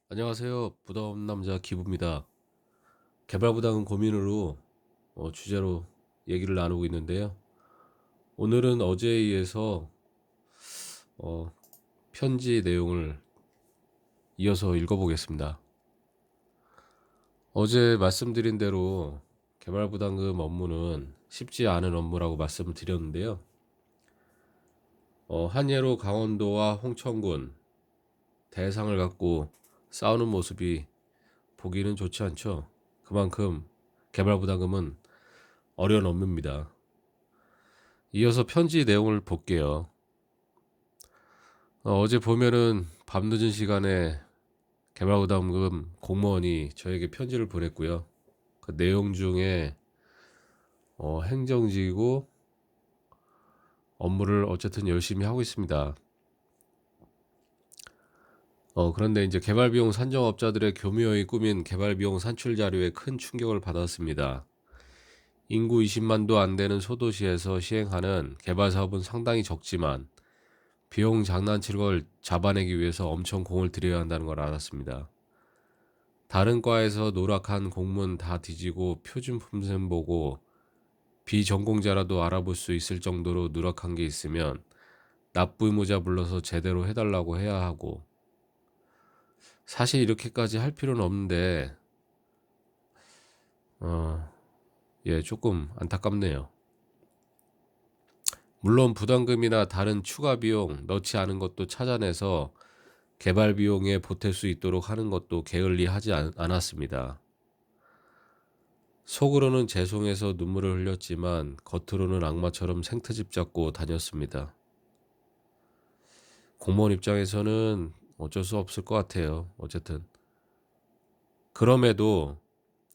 안녕하세요. 부담 남자 기부입니다. 개발 부담 고민으로 주제로 얘기를 나누고 있는데요. 오늘은 어제에 이어서 어, 편지 내용을 이어서 읽어보겠습니다. 어제 말씀드린 대로 개발 부담금 업무는 쉽지 않은 업무라고 말씀을 드렸는데요. 한 예로 강원도와 홍천군 대상을 갖고 싸우는 모습이 보기는 좋지 않죠. 그만큼 개발 부담금은 어려운 업무입니다. 이어서 편지 내용을 볼게요. 어제 보면은 밤늦은 시간에 개발부담금 공무원이 저에게 편지를 보냈고요. 그 내용 중에 행정직이고 업무를 어쨌든 열심히 하고 있습니다. 그런데 이제 개발비용 산정업자들의 교묘히 꾸민 개발비용 산출 자료에 큰 충격을 받았습니다. 인구 20만도 안 되는 소도시에서 시행하는 개발 사업은 상당히 적지만 비용 장난칠 걸 잡아내기 위해서 엄청 공을 들여야 한다는 걸 알았습니다. 다른 과에서 노력한 공문 다 뒤지고 표준 품셈 보고 비전공자라도 알아볼 수 있을 정도로 누락한 게 있으면 납부의무자 불러서 제대로 해달라고 해야 하고, 사실 이렇게까지 할 필요는 없는데 조금 안타깝네요. 물론 부담금이나 다른 추가 비용 넣지 않은 것도 찾아내서 개발 비용에 보탤 수 있도록 하는 것도 게을리하지 않았습니다. 속으로는 죄송해서 눈물을 흘렸지만 겉으로는 악마처럼 생트집 잡고 다녔습니다. 공무원 입장에서는 어쩔 수 없을 것 같아요. 어쨌든 그럼에도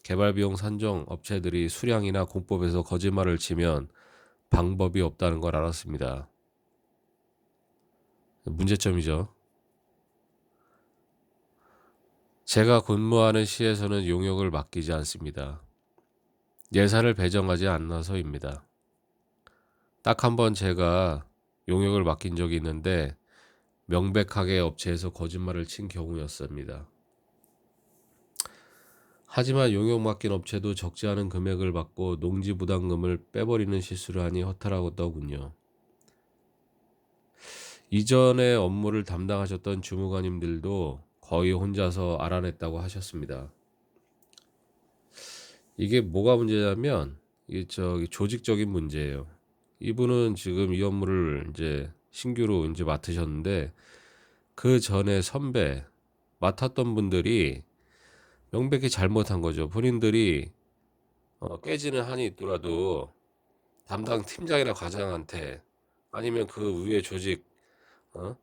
개발비용 산정 업체들이 수량이나 공법에서 거짓말을 치면 방법이 없다는 걸 알았습니다. 문제점이죠. 제가 근무하는 시에서는 용역을 맡기지 않습니다. 예산을 배정하지 않아서입니다. 딱 한 번 제가 용역을 맡긴 적이 있는데 명백하게 업체에서 거짓말을 친 경우였습니다. 하지만 용역 맡긴 업체도 적지 않은 금액을 받고 농지 부담금을 빼버리는 실수를 하니 허탈하더군요. 이전에 업무를 담당하셨던 주무관님들도 거의 혼자서 알아냈다고 하셨습니다. 이게 뭐가 문제냐면 이게 조직적인 문제예요. 이분은 지금 이 업무를 이제 신규로 이제 맡으셨는데 그 전에 선배 맡았던 분들이 명백히 잘못한 거죠. 본인들이 깨지는 한이 있더라도 담당 팀장이나 과장한테 아니면 그 위에 조직 어?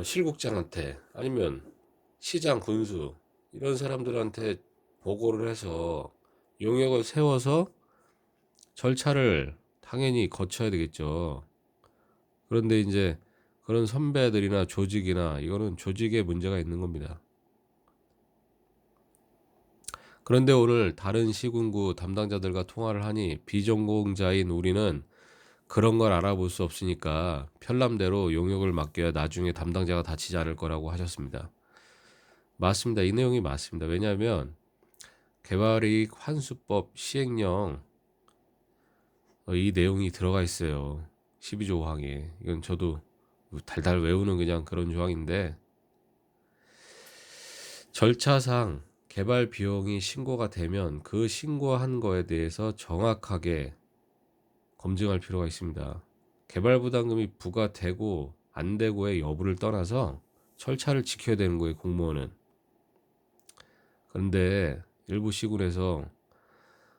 실국장한테 아니면 시장 군수 이런 사람들한테 보고를 해서 용역을 세워서 절차를 당연히 거쳐야 되겠죠. 그런데 이제 그런 선배들이나 조직이나 이거는 조직에 문제가 있는 겁니다. 그런데 오늘 다른 시군구 담당자들과 통화를 하니 비전공자인 우리는 그런 걸 알아볼 수 없으니까 편람대로 용역을 맡겨야 나중에 담당자가 다치지 않을 거라고 하셨습니다. 맞습니다. 이 내용이 맞습니다. 왜냐하면 개발이익 환수법 시행령 이 내용이 들어가 있어요. 12조항에. 이건 저도 달달 외우는 그냥 그런 조항인데 절차상 개발 비용이 신고가 되면 그 신고한 거에 대해서 정확하게 검증할 필요가 있습니다. 개발 부담금이 부과되고 안 되고의 여부를 떠나서 절차를 지켜야 되는 거예요, 공무원은. 그런데 일부 시군에서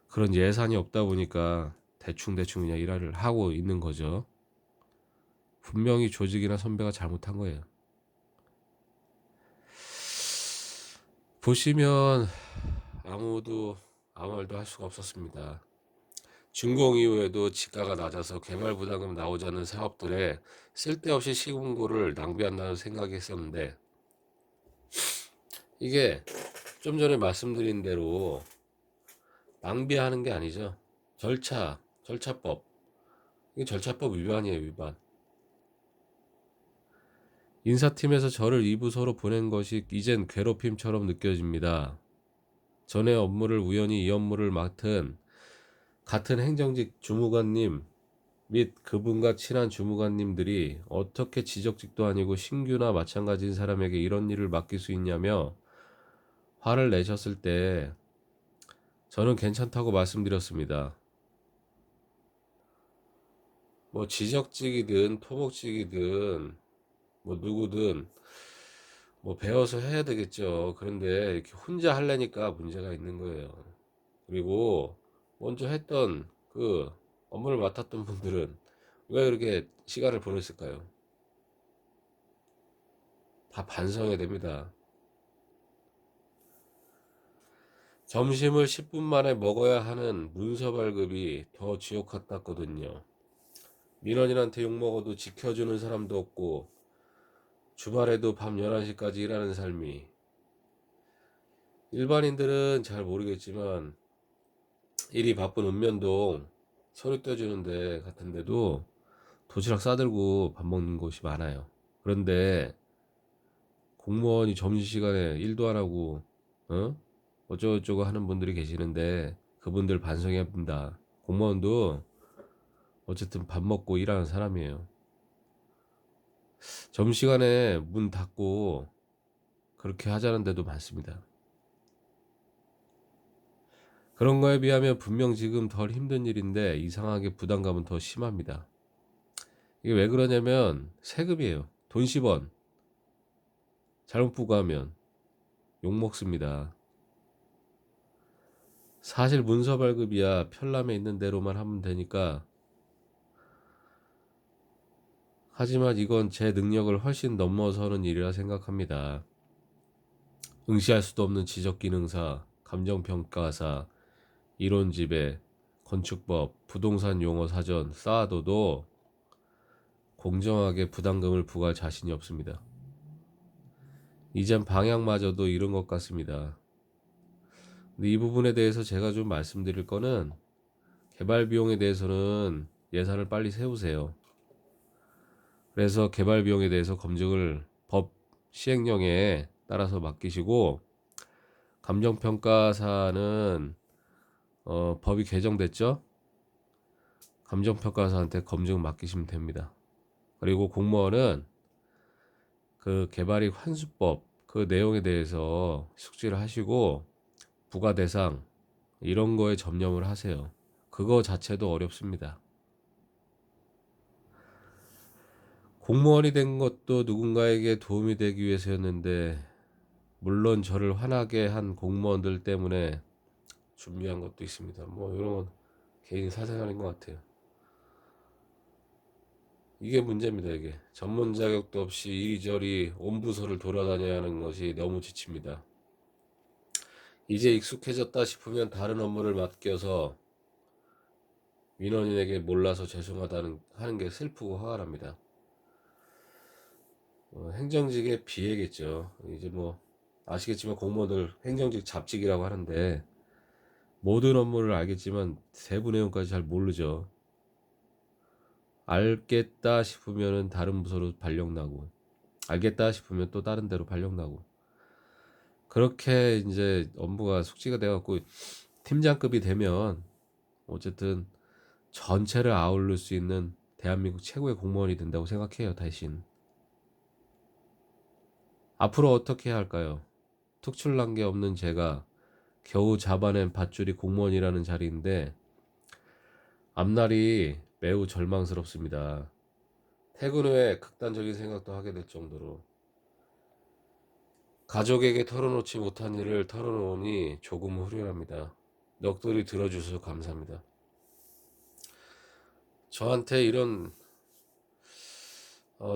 그런 예산이 없다 보니까 대충 그냥 일을 하고 있는 거죠. 분명히 조직이나 선배가 잘못한 거예요. 보시면 아무도 아무 말도 할 수가 없었습니다. 준공 이후에도 지가가 낮아서 개발 부담금 나오지 않는 사업들에 쓸데없이 시공고를 낭비한다는 생각이 했었는데 이게 좀 전에 말씀드린 대로 낭비하는 게 아니죠. 절차법. 이게 절차법 위반이에요, 위반. 인사팀에서 저를 2부서로 보낸 것이 이젠 괴롭힘처럼 느껴집니다. 전에 업무를 우연히 이 업무를 맡은 같은 행정직 주무관님 및 그분과 친한 주무관님들이 어떻게 지적직도 아니고 신규나 마찬가지인 사람에게 이런 일을 맡길 수 있냐며 화를 내셨을 때 저는 괜찮다고 말씀드렸습니다. 뭐 지적직이든 토목직이든 뭐 누구든 뭐 배워서 해야 되겠죠. 그런데 이렇게 혼자 하려니까 문제가 있는 거예요. 그리고 먼저 했던 그 업무를 맡았던 분들은 왜 그렇게 시간을 보냈을까요? 다 반성해야 됩니다. 점심을 10분 만에 먹어야 하는 문서 발급이 더 지옥 같았거든요. 민원인한테 욕먹어도 지켜주는 사람도 없고 주말에도 밤 11시까지 일하는 삶이, 일반인들은 잘 모르겠지만 일이 바쁜 읍면동 서류 떼주는데 같은데도 도시락 싸들고 밥 먹는 곳이 많아요. 그런데 공무원이 점심시간에 일도 안 하고 어쩌고저쩌고 하는 분들이 계시는데 그분들 반성해야 합니다. 공무원도 어쨌든 밥 먹고 일하는 사람이에요. 점심시간에 문 닫고 그렇게 하자는 데도 많습니다. 그런 거에 비하면 분명 지금 덜 힘든 일인데 이상하게 부담감은 더 심합니다. 이게 왜 그러냐면 세금이에요. 돈 10원 잘못 부과하면 욕먹습니다. 사실 문서 발급이야 편람에 있는 대로만 하면 되니까, 하지만 이건 제 능력을 훨씬 넘어서는 일이라 생각합니다. 응시할 수도 없는 지적기능사, 감정평가사, 이론지배, 건축법, 부동산 용어 사전 쌓아둬도 공정하게 부담금을 부과할 자신이 없습니다. 이젠 방향마저도 이른 것 같습니다. 근데 이 부분에 대해서 제가 좀 말씀드릴 거는, 개발 비용에 대해서는 예산을 빨리 세우세요. 그래서 개발 비용에 대해서 검증을 법 시행령에 따라서 맡기시고, 감정평가사는 법이 개정됐죠? 감정평가사한테 검증 맡기시면 됩니다. 그리고 공무원은 그 개발이익 환수법 그 내용에 대해서 숙지를 하시고 부과 대상 이런 거에 접념을 하세요. 그거 자체도 어렵습니다. 공무원이 된 것도 누군가에게 도움이 되기 위해서였는데, 물론 저를 화나게 한 공무원들 때문에 준비한 것도 있습니다. 뭐 이런 건 개인 사생활인 것 같아요. 이게 문제입니다. 이게 전문 자격도 없이 이리저리 온 부서를 돌아다녀야 하는 것이 너무 지칩니다. 이제 익숙해졌다 싶으면 다른 업무를 맡겨서 민원인에게 몰라서 죄송하다는 하는 게 슬프고 화가 납니다. 행정직의 비애겠죠. 이제 뭐 아시겠지만 공무원들 행정직 잡직이라고 하는데 모든 업무를 알겠지만 세부 내용까지 잘 모르죠. 알겠다 싶으면은 다른 부서로 발령나고, 알겠다 싶으면 또 다른 데로 발령나고, 그렇게 이제 업무가 숙지가 돼갖고 팀장급이 되면 어쨌든 전체를 아우를 수 있는 대한민국 최고의 공무원이 된다고 생각해요. 대신 앞으로 어떻게 해야 할까요? 특출난 게 없는 제가 겨우 잡아낸 밧줄이 공무원이라는 자리인데 앞날이 매우 절망스럽습니다. 퇴근 후에 극단적인 생각도 하게 될 정도로, 가족에게 털어놓지 못한 일을 털어놓으니 조금 후련합니다. 넋두리 들어주셔서 감사합니다. 저한테 이런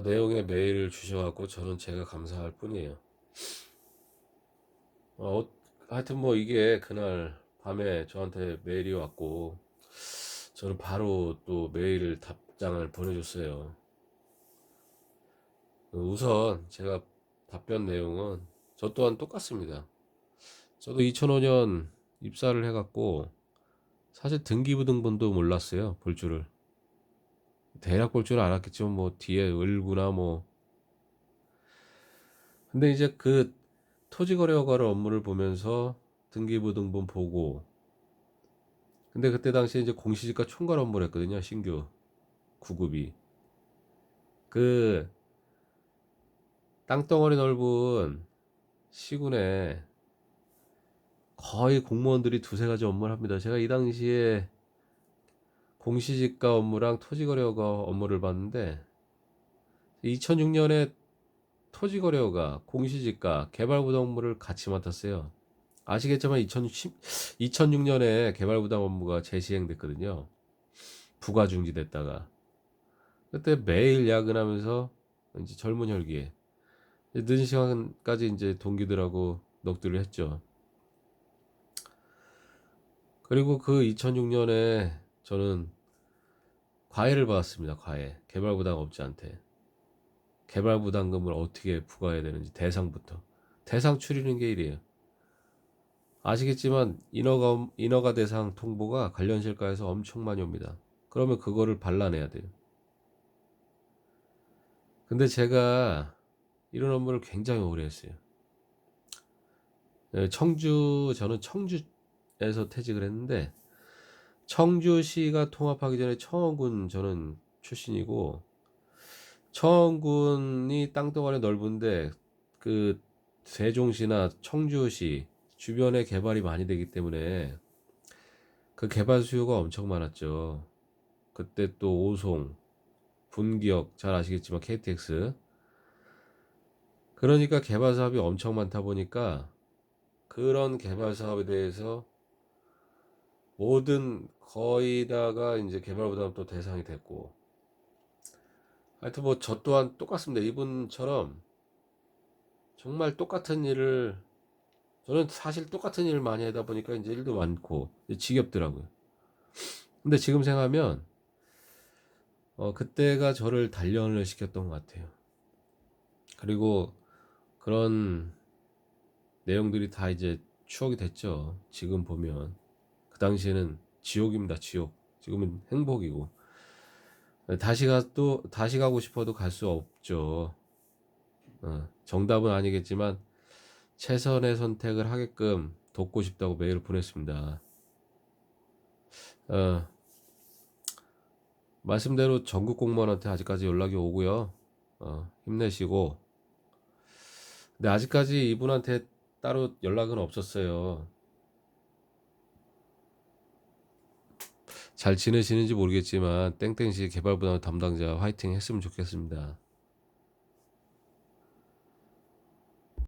내용의 메일을 주셔갖고 저는 제가 감사할 뿐이에요. 어, 하여튼 뭐 이게 그날 밤에 저한테 메일이 왔고 저는 바로 또 메일 답장을 보내줬어요. 우선 제가 답변 내용은 저 또한 똑같습니다. 저도 2005년 입사를 해갖고 사실 등기부등본도 몰랐어요. 볼 줄을. 대략 볼 줄은 알았겠지만 뭐 뒤에 을구나 뭐 근데 이제 그 토지거래허가를 업무를 보면서 등기부등본 보고, 근데 그때 당시에 이제 공시지가 총괄 업무를 했거든요. 신규 9급이. 그 땅덩어리 넓은 시군에 거의 공무원들이 두세 가지 업무를 합니다. 제가 이 당시에 공시지가 업무랑 토지거래허가 업무를 봤는데, 2006년에 토지거래허가, 공시지가, 개발부담 업무를 같이 맡았어요. 아시겠지만 2006년에 개발부담 업무가 재시행됐거든요. 부가 중지됐다가. 그때 매일 야근하면서 이제 젊은 혈기에 늦은 시간까지 이제 동기들하고 넋두리를 했죠. 그리고 그 2006년에 저는 과외를 받았습니다. 과외. 개발부담업자한테. 개발부담금을 어떻게 부과해야 되는지 대상부터. 대상 추리는 게 일이에요. 아시겠지만 인허가 대상 통보가 관련 실과에서 엄청 많이 옵니다. 그러면 그거를 발라내야 돼요. 근데 제가 이런 업무를 굉장히 오래 했어요. 저는 청주에서 퇴직을 했는데, 청주시가 통합하기 전에 청원군 저는 출신이고, 청원군이 땅덩어리 넓은데 그 세종시나 청주시 주변에 개발이 많이 되기 때문에 그 개발 수요가 엄청 많았죠. 그때 또 오송, 분기역 잘 아시겠지만 KTX, 그러니까 개발 사업이 엄청 많다 보니까 그런 개발 사업에 대해서 모든 거의 다가 이제 개발 부담 또 대상이 됐고, 하여튼 뭐 저 또한 똑같습니다. 이분처럼 정말 똑같은 일을, 저는 사실 똑같은 일을 많이 하다 보니까 이제 일도 많고 이제 지겹더라고요. 근데 지금 생각하면 그때가 저를 단련을 시켰던 것 같아요. 그리고 그런 내용들이 다 이제 추억이 됐죠. 지금 보면 그 당시에는 지옥입니다. 지옥. 지금은 행복이고, 다시 가고 싶어도 갈 수 없죠. 정답은 아니겠지만 최선의 선택을 하게끔 돕고 싶다고 메일을 보냈습니다. 어, 말씀대로 전국 공무원한테 아직까지 연락이 오고요. 힘내시고. 근데 아직까지 이분한테 따로 연락은 없었어요. 잘 지내시는지 모르겠지만 땡땡시 개발부담 담당자 화이팅 했으면 좋겠습니다.